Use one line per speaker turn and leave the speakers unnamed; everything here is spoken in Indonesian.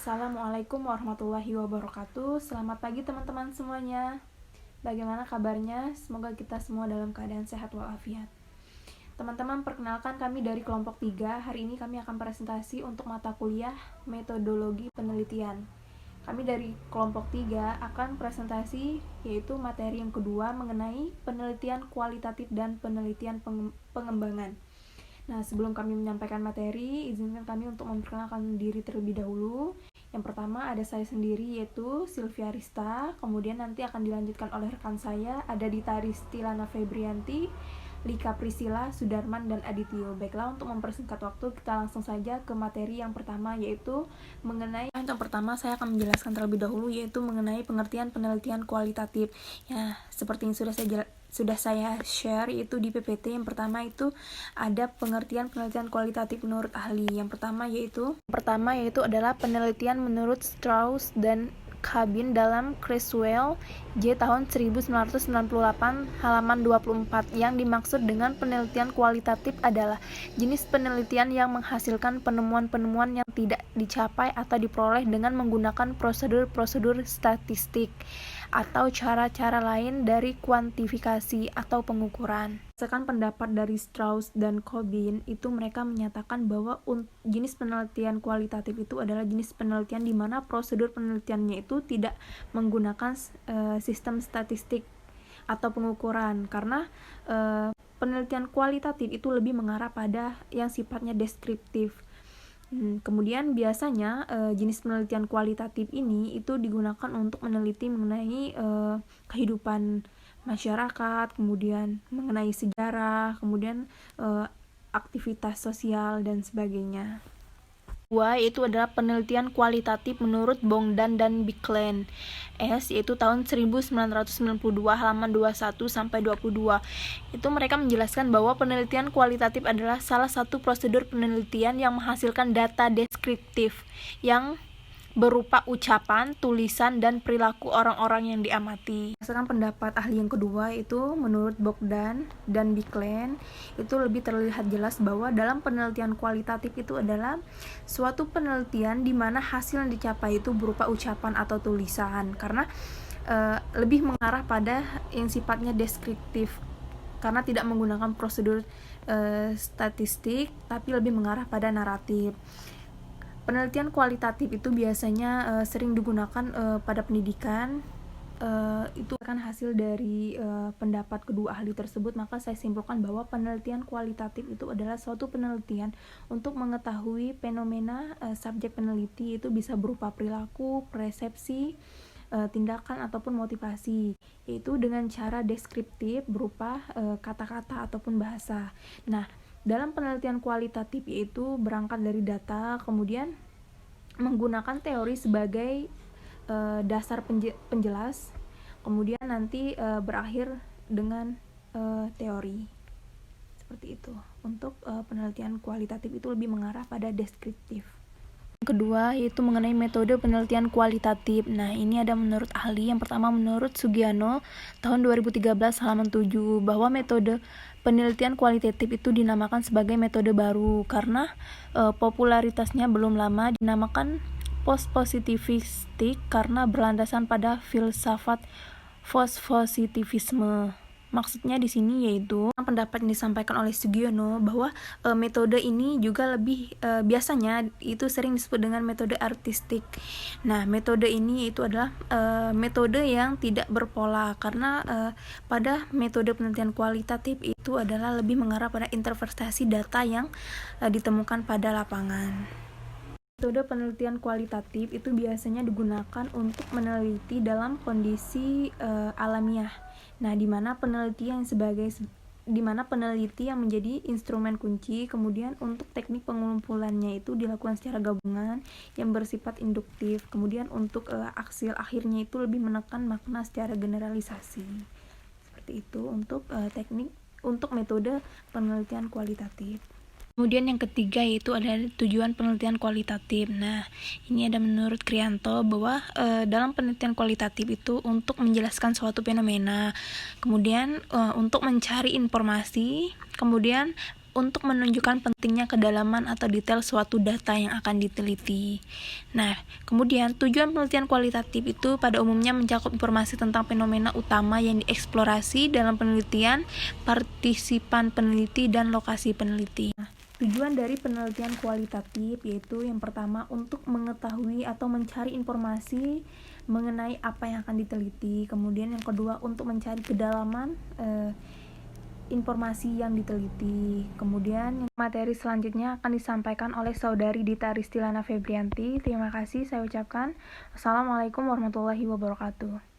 Assalamualaikum warahmatullahi wabarakatuh. Selamat pagi teman-teman semuanya. Bagaimana kabarnya? Semoga kita semua dalam keadaan sehat walafiat. Teman-teman, perkenalkan kami dari kelompok 3. Hari ini kami akan presentasi untuk mata kuliah metodologi penelitian. Kami dari kelompok 3 akan presentasi yaitu materi yang kedua mengenai penelitian kualitatif dan penelitian pengembangan. Nah, sebelum kami menyampaikan materi, izinkan kami untuk memperkenalkan diri terlebih dahulu. Yang pertama ada saya sendiri yaitu Sylvia Rista, kemudian nanti akan dilanjutkan oleh rekan saya ada Dita Ristilana Febrianti, Lika Priscila, Sudarman, dan Adityo. Baiklah, untuk mempersingkat waktu kita langsung saja ke materi yang pertama yaitu mengenai yang pertama saya akan menjelaskan terlebih dahulu yaitu mengenai pengertian penelitian kualitatif. Ya, seperti yang sudah saya share itu di PPT. Yang pertama itu ada pengertian penelitian kualitatif menurut ahli. Yang pertama yaitu adalah penelitian menurut Strauss dan Cabin dalam Creswell J tahun 1998 halaman 24. Yang dimaksud dengan penelitian kualitatif adalah jenis penelitian yang menghasilkan penemuan-penemuan yang tidak dicapai atau diperoleh dengan menggunakan prosedur-prosedur statistik atau cara-cara lain dari kuantifikasi atau pengukuran. Berdasarkan pendapat dari Strauss dan Cabin, itu mereka menyatakan bahwa jenis penelitian kualitatif itu adalah jenis penelitian di mana prosedur penelitiannya itu tidak menggunakan sistem statistik atau pengukuran, karena penelitian kualitatif itu lebih mengarah pada yang sifatnya deskriptif. Kemudian biasanya jenis penelitian kualitatif ini itu digunakan untuk meneliti mengenai kehidupan masyarakat, kemudian mengenai sejarah, kemudian aktivitas sosial dan sebagainya. Yaitu adalah penelitian kualitatif menurut Bogdan dan Bicklin yaitu tahun 1992 halaman 21 sampai 22. Itu mereka menjelaskan bahwa penelitian kualitatif adalah salah satu prosedur penelitian yang menghasilkan data deskriptif yang berupa ucapan, tulisan, dan perilaku orang-orang yang diamati. Berdasarkan pendapat ahli yang kedua itu menurut Bogdan dan Bicklin itu lebih terlihat jelas bahwa dalam penelitian kualitatif itu adalah suatu penelitian di mana hasil yang dicapai itu berupa ucapan atau tulisan, karena lebih mengarah pada yang sifatnya deskriptif karena tidak menggunakan prosedur statistik tapi lebih mengarah pada naratif. Penelitian kualitatif itu biasanya sering digunakan pada pendidikan. Itu kan hasil dari pendapat kedua ahli tersebut, maka saya simpulkan bahwa penelitian kualitatif itu adalah suatu penelitian untuk mengetahui fenomena subjek peneliti, itu bisa berupa perilaku, persepsi, tindakan ataupun motivasi, yaitu dengan cara deskriptif berupa kata-kata ataupun bahasa. Nah, dalam penelitian kualitatif yaitu berangkat dari data, kemudian menggunakan teori sebagai dasar penjelas, kemudian nanti berakhir dengan teori. Seperti itu. Untuk penelitian kualitatif itu lebih mengarah pada deskriptif. Yang kedua yaitu mengenai metode penelitian kualitatif. Nah, ini ada menurut ahli. Yang pertama menurut Sugiono tahun 2013 halaman 7 bahwa metode penelitian kualitatif itu dinamakan sebagai metode baru karena popularitasnya belum lama. Dinamakan post-positivistik karena berlandasan pada filsafat post-positivisme. Maksudnya di sini yaitu pendapat yang disampaikan oleh Sugiono bahwa metode ini juga lebih biasanya itu sering disebut dengan metode artistik. Nah, metode ini itu adalah metode yang tidak berpola karena pada metode penelitian kualitatif itu adalah lebih mengarah pada interpretasi data yang ditemukan pada lapangan. Metode penelitian kualitatif itu biasanya digunakan untuk meneliti dalam kondisi alamiah. Nah, di mana peneliti yang menjadi instrumen kunci, kemudian untuk teknik pengumpulannya itu dilakukan secara gabungan yang bersifat induktif. Kemudian untuk hasil akhirnya itu lebih menekan makna secara generalisasi. Seperti itu untuk metode penelitian kualitatif. Kemudian yang ketiga yaitu adalah tujuan penelitian kualitatif. Nah, ini ada menurut Krianto bahwa dalam penelitian kualitatif itu untuk menjelaskan suatu fenomena, kemudian untuk mencari informasi, kemudian untuk menunjukkan pentingnya kedalaman atau detail suatu data yang akan diteliti. Nah, kemudian tujuan penelitian kualitatif itu pada umumnya mencakup informasi tentang fenomena utama yang dieksplorasi dalam penelitian, partisipan peneliti, dan lokasi peneliti. Nah, tujuan dari penelitian kualitatif yaitu yang pertama untuk mengetahui atau mencari informasi mengenai apa yang akan diteliti. Kemudian yang kedua untuk mencari kedalaman informasi yang diteliti. Kemudian materi selanjutnya akan disampaikan oleh Saudari Dita Ristilana Febrianti. Terima kasih saya ucapkan. Wassalamualaikum warahmatullahi wabarakatuh.